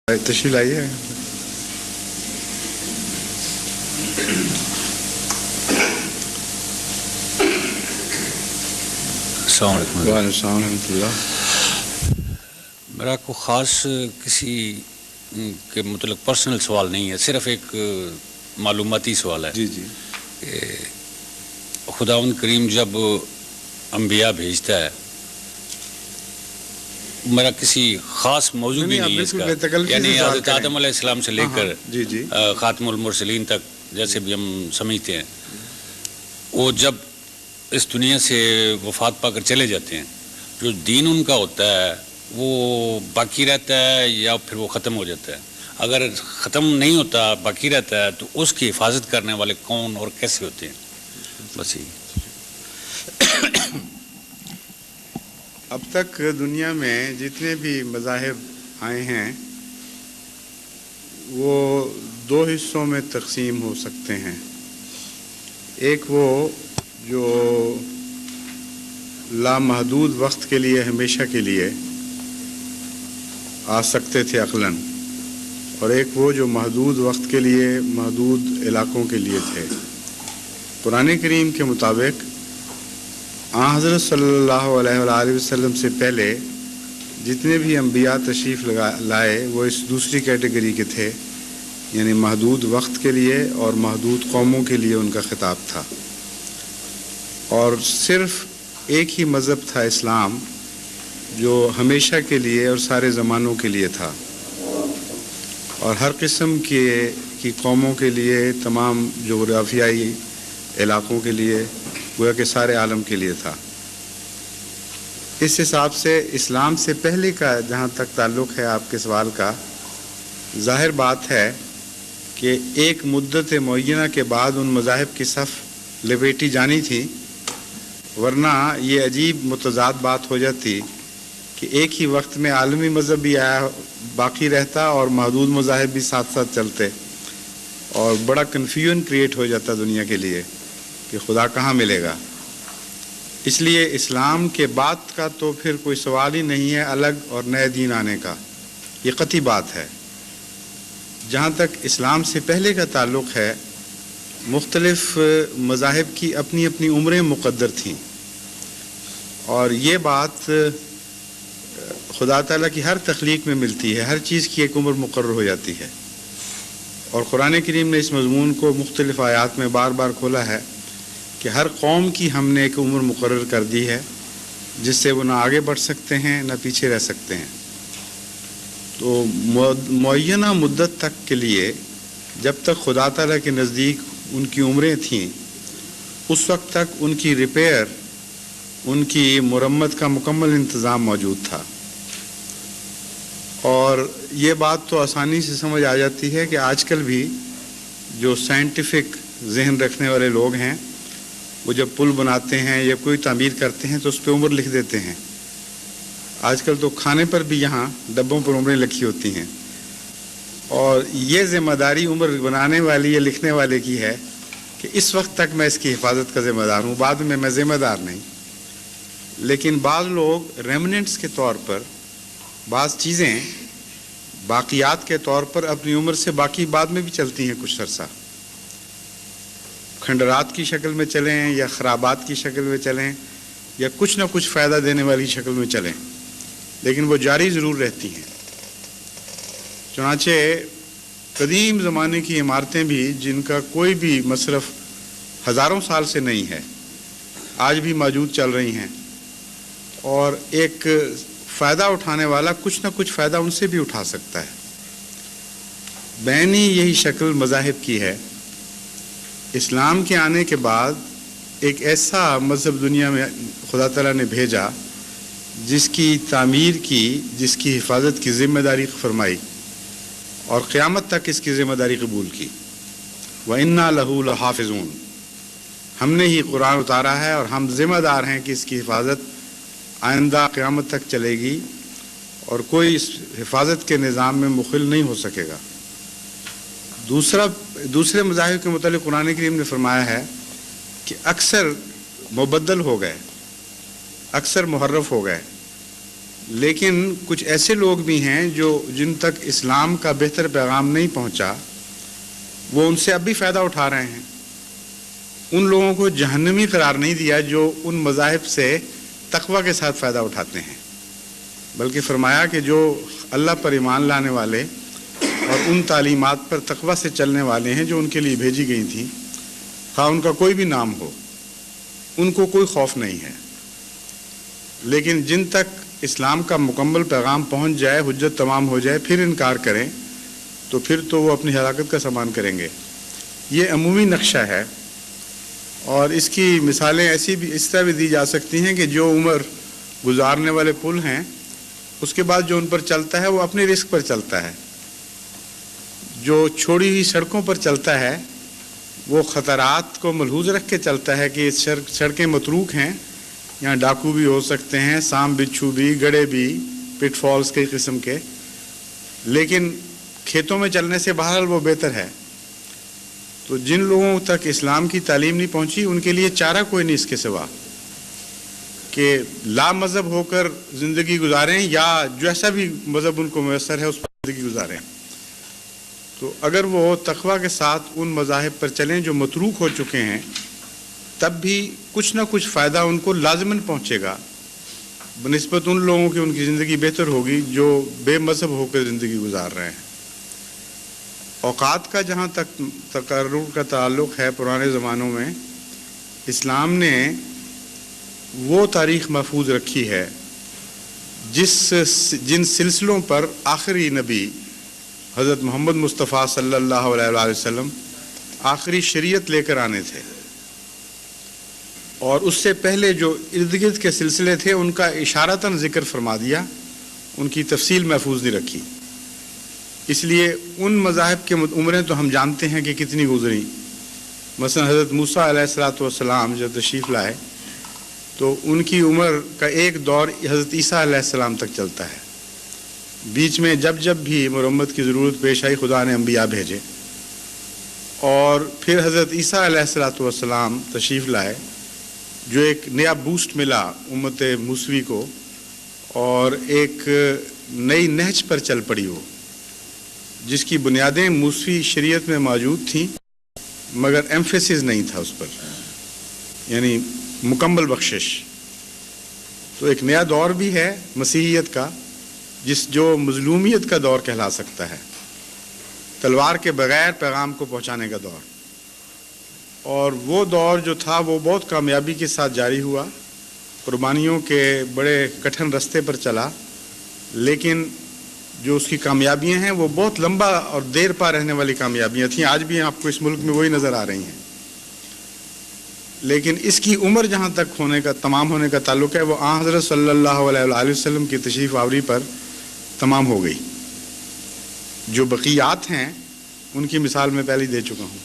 تشریف لائیے. السلام علیکم. وعلیکم السلام ورحمۃ اللہ. میرا کوئی خاص کسی کے متعلق پرسنل سوال نہیں ہے، صرف ایک معلوماتی سوال ہے. جی جی. کہ خداوند کریم جب انبیاء بھیجتا ہے، میرا کسی خاص موضوع بھی نہیں ہے اس کا، یعنی حضرت آدم علیہ السلام سے لے کر جی جی خاتم المرسلین تک جیسے بھی ہم سمجھتے ہیں، وہ جب اس دنیا سے وفات پا کر چلے جاتے ہیں، جو دین ان کا ہوتا ہے وہ باقی رہتا ہے یا پھر وہ ختم ہو جاتا ہے؟ اگر ختم نہیں ہوتا، باقی رہتا ہے، تو اس کی حفاظت کرنے والے کون اور کیسے ہوتے ہیں؟ بس یہی. اب تک دنیا میں جتنے بھی مذاہب آئے ہیں وہ دو حصوں میں تقسیم ہو سکتے ہیں. ایک وہ جو لامحدود وقت کے لیے، ہمیشہ کے لیے آ سکتے تھے عقلاً، اور ایک وہ جو محدود وقت کے لیے، محدود علاقوں کے لیے تھے. قرآن کریم کے مطابق حضرت صلی اللہ علیہ وآلہ وسلم سے پہلے جتنے بھی انبیاء تشریف لائے وہ اس دوسری کیٹیگری کے تھے، یعنی محدود وقت کے لیے اور محدود قوموں کے لیے ان کا خطاب تھا. اور صرف ایک ہی مذہب تھا اسلام، جو ہمیشہ کے لیے اور سارے زمانوں کے لیے تھا، اور ہر قسم کی قوموں کے لیے، تمام جغرافیائی علاقوں کے لیے، گویا کہ سارے عالم کے لیے تھا. اس حساب سے اسلام سے پہلے کا جہاں تک تعلق ہے آپ کے سوال کا، ظاہر بات ہے کہ ایک مدت معینہ کے بعد ان مذاہب کی صف لپیٹی جانی تھی، ورنہ یہ عجیب متضاد بات ہو جاتی کہ ایک ہی وقت میں عالمی مذہب بھی آیا، باقی رہتا، اور محدود مذاہب بھی ساتھ ساتھ چلتے، اور بڑا کنفیوژن کریٹ ہو جاتا دنیا کے لیے کہ خدا کہاں ملے گا. اس لیے اسلام کے بعد کا تو پھر کوئی سوال ہی نہیں ہے الگ اور نئے دین آنے کا، یہ قطعی بات ہے. جہاں تک اسلام سے پہلے کا تعلق ہے، مختلف مذاہب کی اپنی اپنی عمریں مقدر تھیں، اور یہ بات خدا تعالیٰ کی ہر تخلیق میں ملتی ہے. ہر چیز کی ایک عمر مقرر ہو جاتی ہے، اور قرآن کریم نے اس مضمون کو مختلف آیات میں بار بار کھولا ہے کہ ہر قوم کی ہم نے ایک عمر مقرر کر دی ہے جس سے وہ نہ آگے بڑھ سکتے ہیں نہ پیچھے رہ سکتے ہیں. تو معینہ مدت تک کے لیے جب تک خدا تعالیٰ کے نزدیک ان کی عمریں تھیں، اس وقت تک ان کی ریپیئر، ان کی مرمت کا مکمل انتظام موجود تھا. اور یہ بات تو آسانی سے سمجھ آ جاتی ہے کہ آج کل بھی جو سائنٹیفک ذہن رکھنے والے لوگ ہیں، وہ جب پل بناتے ہیں یا کوئی تعمیر کرتے ہیں تو اس پہ عمر لکھ دیتے ہیں. آج کل تو کھانے پر بھی یہاں ڈبوں پر عمریں لکھی ہوتی ہیں، اور یہ ذمہ داری عمر بنانے والی یا لکھنے والے کی ہے کہ اس وقت تک میں اس کی حفاظت کا ذمہ دار ہوں، بعد میں ذمہ دار نہیں. لیکن بعض لوگ ریمننٹس کے طور پر بعض چیزیں باقیات کے طور پر اپنی عمر سے باقی بعد میں بھی چلتی ہیں، کچھ عرصہ کھنڈرات کی شکل میں چلیں یا خرابات کی شکل میں چلیں یا کچھ نہ کچھ فائدہ دینے والی شکل میں چلیں، لیکن وہ جاری ضرور رہتی ہیں. چنانچہ قدیم زمانے کی عمارتیں بھی جن کا کوئی بھی مصرف ہزاروں سال سے نہیں ہے، آج بھی موجود چل رہی ہیں، اور ایک فائدہ اٹھانے والا کچھ نہ کچھ فائدہ ان سے بھی اٹھا سکتا ہے. بینی یہی شکل مذاہب کی ہے. اسلام کے آنے کے بعد ایک ایسا مذہب دنیا میں خدا تعالیٰ نے بھیجا جس کی تعمیر کی، جس کی حفاظت کی ذمہ داری فرمائی، اور قیامت تک اس کی ذمہ داری قبول کی. وَإِنَّا لَهُ لَحَافِظُونَ. ہم نے ہی قرآن اتارا ہے اور ہم ذمہ دار ہیں کہ اس کی حفاظت آئندہ قیامت تک چلے گی، اور کوئی اس حفاظت کے نظام میں مخل نہیں ہو سکے گا. دوسرے مذاہب کے متعلق قرآن کریم نے فرمایا ہے کہ اکثر مبدل ہو گئے، اکثر محرف ہو گئے، لیکن کچھ ایسے لوگ بھی ہیں جن تک اسلام کا بہتر پیغام نہیں پہنچا، وہ ان سے اب بھی فائدہ اٹھا رہے ہیں. ان لوگوں کو جہنمی قرار نہیں دیا جو ان مذاہب سے تقوی کے ساتھ فائدہ اٹھاتے ہیں، بلکہ فرمایا کہ جو اللہ پر ایمان لانے والے اور ان تعلیمات پر تقوی سے چلنے والے ہیں جو ان کے لیے بھیجی گئی تھیں، خواہ ان کا کوئی بھی نام ہو، ان کو کوئی خوف نہیں ہے. لیکن جن تک اسلام کا مکمل پیغام پہنچ جائے، حجت تمام ہو جائے، پھر انکار کریں تو وہ اپنی ہلاکت کا سامان کریں گے. یہ عمومی نقشہ ہے، اور اس کی مثالیں اس طرح بھی دی جا سکتی ہیں کہ جو عمر گزارنے والے پل ہیں، اس کے بعد جو ان پر چلتا ہے وہ اپنے رزق پر چلتا ہے. جو چھوڑی ہوئی سڑکوں پر چلتا ہے وہ خطرات کو ملحوظ رکھ کے چلتا ہے کہ سڑکیں متروک ہیں، یہاں ڈاکو بھی ہو سکتے ہیں، سام بچھو بھی، گڑھے بھی، پٹ فالز کئی قسم کے. لیکن کھیتوں میں چلنے سے بہرحال وہ بہتر ہے. تو جن لوگوں تک اسلام کی تعلیم نہیں پہنچی، ان کے لیے چارہ کوئی نہیں اس کے سوا کہ لا مذہب ہو کر زندگی گزاریں، یا جیسا بھی مذہب ان کو میسر ہے اس پر زندگی گزاریں. تو اگر وہ تقوی کے ساتھ ان مذاہب پر چلیں جو متروک ہو چکے ہیں، تب بھی کچھ نہ کچھ فائدہ ان کو لازماً پہنچے گا بنسبت ان لوگوں کی. ان کی زندگی بہتر ہوگی جو بے مذہب ہو کر زندگی گزار رہے ہیں. اوقات کا جہاں تک تقرر کا تعلق ہے، پرانے زمانوں میں اسلام نے وہ تاریخ محفوظ رکھی ہے جن سلسلوں پر آخری نبی حضرت محمد مصطفیٰ صلی اللہ علیہ وآلہ وسلم آخری شریعت لے کر آنے تھے، اور اس سے پہلے جو ارد گرد کے سلسلے تھے ان کا اشارتاً ذکر فرما دیا، ان کی تفصیل محفوظ نہیں رکھی. اس لیے ان مذاہب کے عمریں تو ہم جانتے ہیں کہ کتنی گزری. مثلا حضرت موسیٰ علیہ السلام جب تشریف لائے تو ان کی عمر کا ایک دور حضرت عیسیٰ علیہ السلام تک چلتا ہے. بیچ میں جب بھی مرمت کی ضرورت پیش آئی، خدا نے انبیاء بھیجے، اور پھر حضرت عیسیٰ علیہ السلام تشریف لائے، جو ایک نیا بوسٹ ملا امت موسوی کو، اور ایک نئی نہج پر چل پڑی وہ، جس کی بنیادیں موسوی شریعت میں موجود تھیں مگر ایمفیسس نہیں تھا اس پر، یعنی مکمل بخشش. تو ایک نیا دور بھی ہے مسیحیت کا، جو مظلومیت کا دور کہلا سکتا ہے، تلوار کے بغیر پیغام کو پہنچانے کا دور. اور وہ دور جو تھا وہ بہت کامیابی کے ساتھ جاری ہوا، قربانیوں کے بڑے کٹھن رستے پر چلا، لیکن جو اس کی کامیابیاں ہیں وہ بہت لمبا اور دیر پا رہنے والی کامیابیاں تھیں. آج بھی آپ کو اس ملک میں وہی نظر آ رہی ہیں. لیکن اس کی عمر جہاں تک تمام ہونے کا تعلق ہے، وہ آن حضرت صلی اللہ علیہ وآلہ وسلم کی تشریف آوری پر تمام ہو گئی. جو بقیات ہیں ان کی مثال میں پہلے دے چکا ہوں.